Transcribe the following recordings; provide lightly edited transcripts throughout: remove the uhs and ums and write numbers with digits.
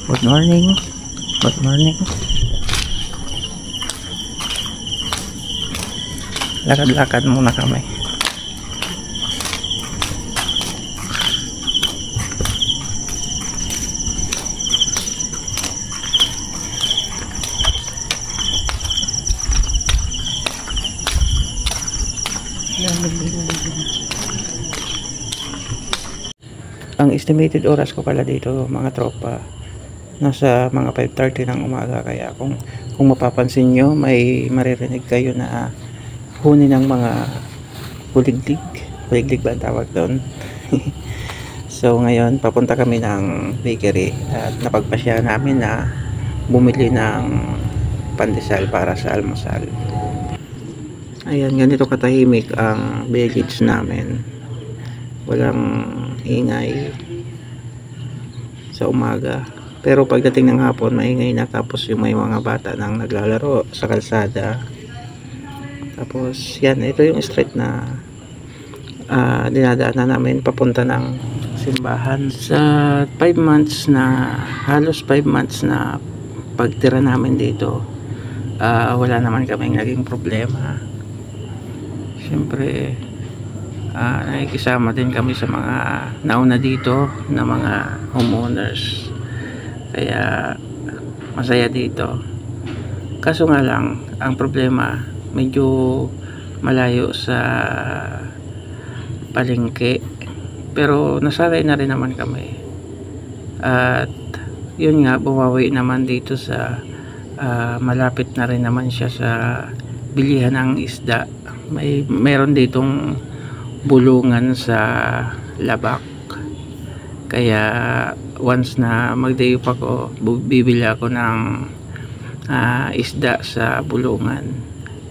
Good morning. Good morning. Lakad-lakad muna kami. Ang estimated oras ko pala dito mga tropa, nasa mga 5:30 ng umaga. Kaya kung mapapansin nyo, may maririnig kayo na huni ng mga kuliglig ba ang tawag doon. So ngayon papunta kami ng bakery at napagpasya namin na bumili ng pandesal para sa almusal. Ayan, ganito katahimik ang village namin, walang ingay sa umaga, pero pagdating ng hapon maingay na. Tapos yung may mga bata nang naglalaro sa kalsada. Tapos yan, ito yung street na dinadaanan namin papunta ng simbahan. Sa 5 months na, halos 5 months na pagtira namin dito, wala naman kaming naging problema. Siyempre nakikisama din kami sa mga nauna dito na mga homeowners, kaya masaya dito. Kaso nga lang, ang problema, medyo malayo sa palengke, pero nasanay na rin naman kami. At yun nga, bumawi naman dito sa malapit na rin naman siya sa bilihan ng isda. Meron ditong bulungan sa Labak, kaya once na mag-day off ako, bibili ako ng isda sa bulungan.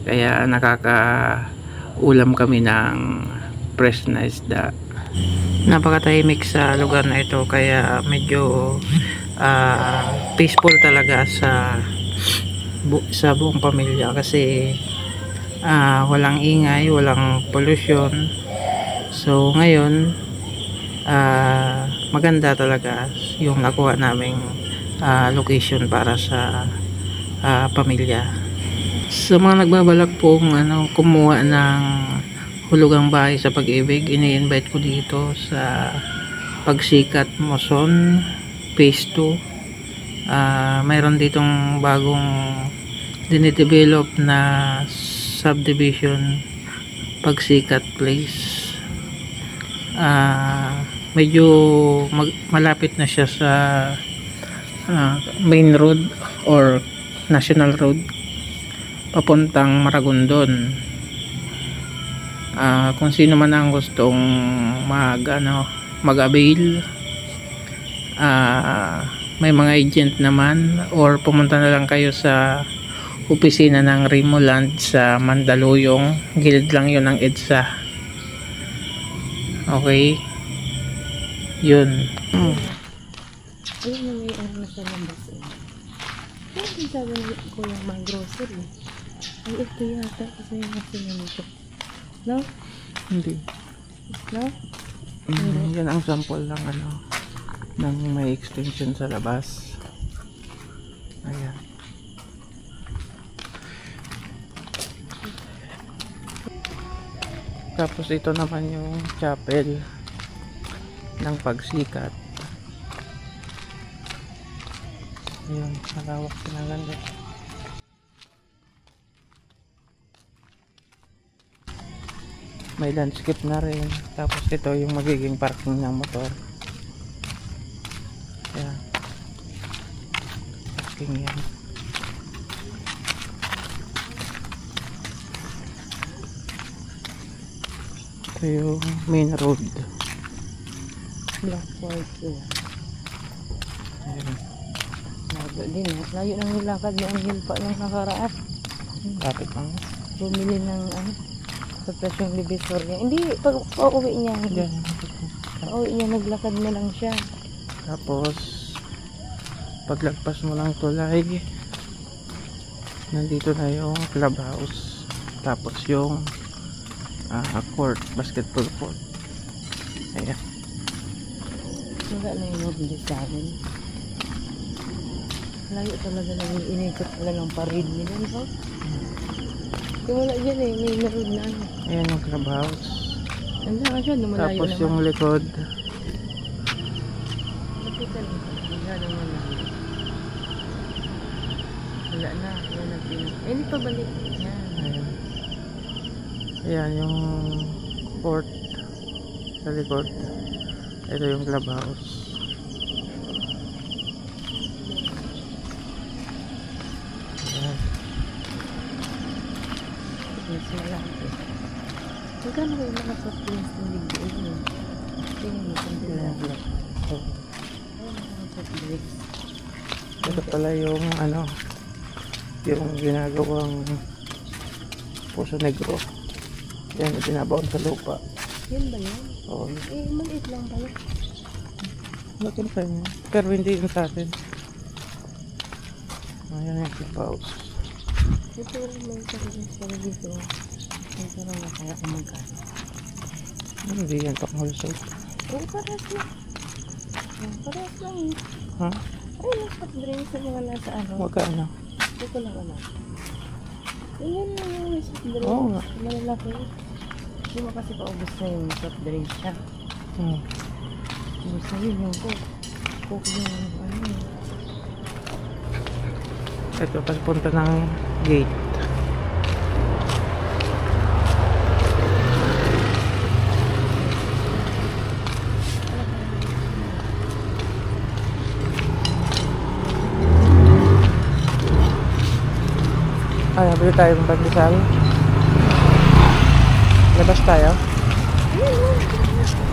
Kaya nakakaulam kami ng fresh na isda. Napakatahimik sa lugar na ito, kaya medyo peaceful talaga sa buong pamilya, kasi walang ingay, walang pollution. So ngayon maganda talaga yung nakuha naming location para sa pamilya. Sa mga nagbabalak pong kumuha ng hulugang bahay sa Pag-ibig, ini-invite ko dito sa Pagsikat Moson Phase 2. Mayroon ditong bagong dinidevelop na subdivision, Pagsikat Place. Medyo malapit na siya sa main road or national road papuntang Maragondon. Kung sino man ang gustong mag-avail, may mga agent naman, or pumunta na lang kayo sa opisina ng Rimoland sa Mandaluyong, gilid lang yun ng EDSA. Okay, yun. Ayun na, may ano na sa labas eh. Kaya sabi ko yung mga grocery. Ay, ito yata kasi yung nasin nito. No? Hindi. No? Yan ang sample lang ng may extension sa labas. Ayan. Tapos ito naman yung chapel ng Pagsikat. Ayun, malawak pinaganda. May landscape na rin. Tapos ito yung magiging parking ng motor. Ayan, parking yan. Ito yung main road. Black white yun. Ayan. Lago din eh. Layo ng nilakad ni Angel pa nung nakaraan. Lapit lang. Bumili ng sa presyong libisor niya. Hindi, pag pauwi niya. Diyan. Pauwi niya, naglakad na lang siya. Tapos paglagpas mo ng tulay, nandito na yung clubhouse. Tapos yung court, basketball court. Ayan. Wala na yung mabili sa amin. Layo talaga na inikot pala ng parid nila, no? Yung wala dyan eh, may naroon na ano. Ayan yung clubhouse. Ano nga siya, lumalayo Tapos naman. yung likod. Lapitan mo. Wala naman na. Wala na. Wala na pinag. Eh, hindi pa balik. Yan. Ayan. Ayan yung court sa likod. Ito yung clubhouse. Ayan. Mas malaki. Magkano kayo mga soft drinks ng ligay niyo? Tingnan mo kung sila. So, Ayun mga soft drinks. ito pala yung ano, yung ginagawang Puso Negro. Yan yung binabaon sa lupa. Yan ba yan? Oo. Eh, maliit lang pala. Laki sa inyo. Pero hindi yun sa atin. Ayan yung clubhouse. Ito rin may sarili dito. Ang sarang na kaya kung magkano. Hindi yan pang-wholesale. Oo, parehas lang. Parehas lang eh. Ha? Ay, may soft drinks sa mga nasa ano. Magkano? Dito lang ano. Yan lang yung may soft drinks. Oo nga. Malalaki. Hindi mo kasi paubos na yung soft drinks siya. Ubos na yun yung coke. Coke yung ano. Ito papunta ng gate. Ay, nabili tayo ng pandesal. Labas tayo.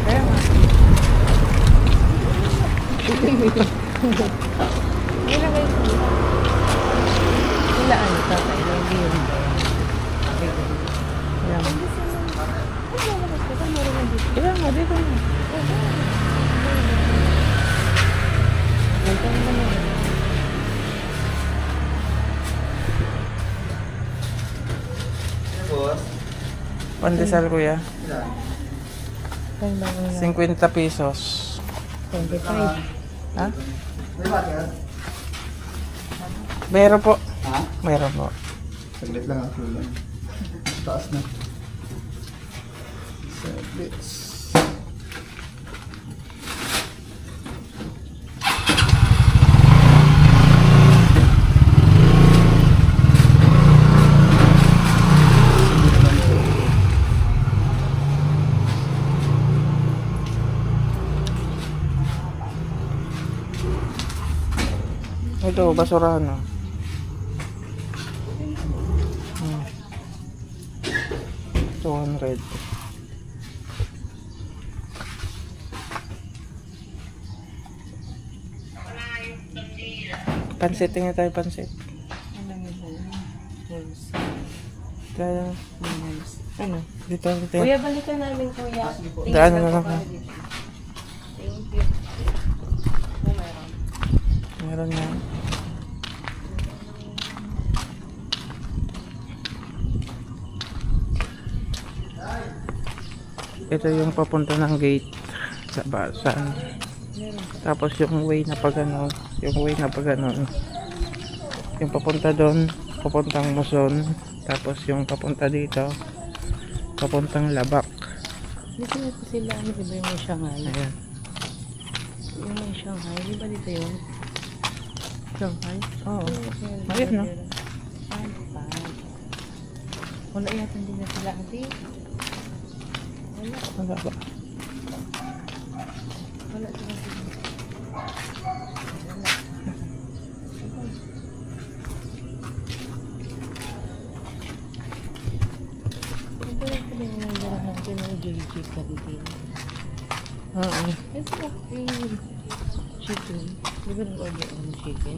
Kaya nga. Hindi na kayo sila. Sila ano, tatay lang yun. Kaya nga. Ay, lalabas ka ba? Meron nga dito. Kaya nga, dito na. Ganito naman yun. Pandesal kuya. Saan ba ang 50 pesos. 25? Ha? Meron po. Ha? Meron po. Saglit lang ang kulang. Taas na. Saglit. Ito, basurahan no. Hmm. 200. Pansit, tingnan tayo pansit. Ano yun? Rose. Kaya, Rose. Ano? dito, dito. Kuya, balikan namin kuya. Daan na lang. Thank you. Oh, meron. Meron yan. Ito yung papunta ng gate sa basan. Tapos yung way na pag ano, yung papunta doon, papuntang Muson. Tapos yung papunta dito, papuntang Labak. Dito na po sila, ano ba yung may Shanghai? Ayan. Yung may Shanghai, di ba dito yun? Shanghai? Oo. Okay. Ayun, no? Wala yata hindi na sila ati. Wala. Wala ba? Wala sila dito. Ito lang pala yung nandara natin ng JJ Canteen. Oo. Ito lang yung chicken. Di ba nag-order ang chicken?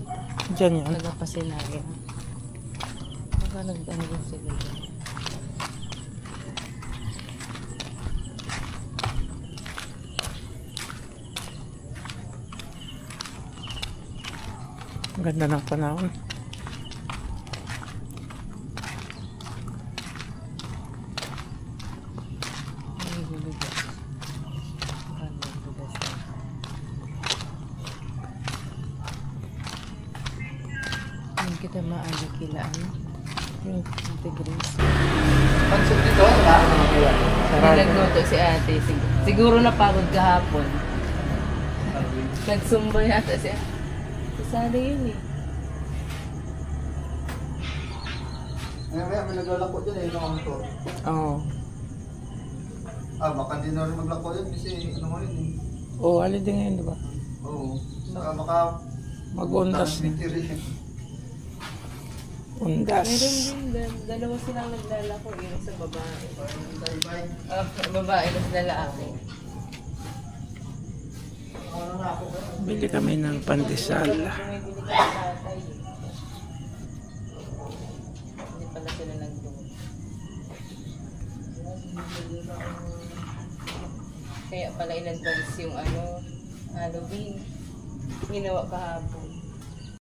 Diyan yan. Nagapasinaya. Baka nag-ano din sila dyan. Ang ganda ng panahon. Ay, hulugas. Ano, hulugas na. kita maaga kila ano. Yung Grace. Pansok dito, wala? May nagluto si ate. Siguro napagod kahapon. Nagsumba yata siya. Kasali yun eh. May naglalako dyan eh, yung to. Oo. Baka di na rin maglako yun kasi ano mo yun eh. Oo, alin din ngayon, di ba? Oo. Baka Mag-undas na. Undas. Meron din, dalawa silang naglalako. Yung sa babae. Bye-bye. Babae na sa lalaki. Ano na ako? Bili kami ng pandesal. Bumibili ka ng tatay. Hindi pala sila nagluto. Kaya pala in-advance yung ano, Halloween. Ginawa kahapon.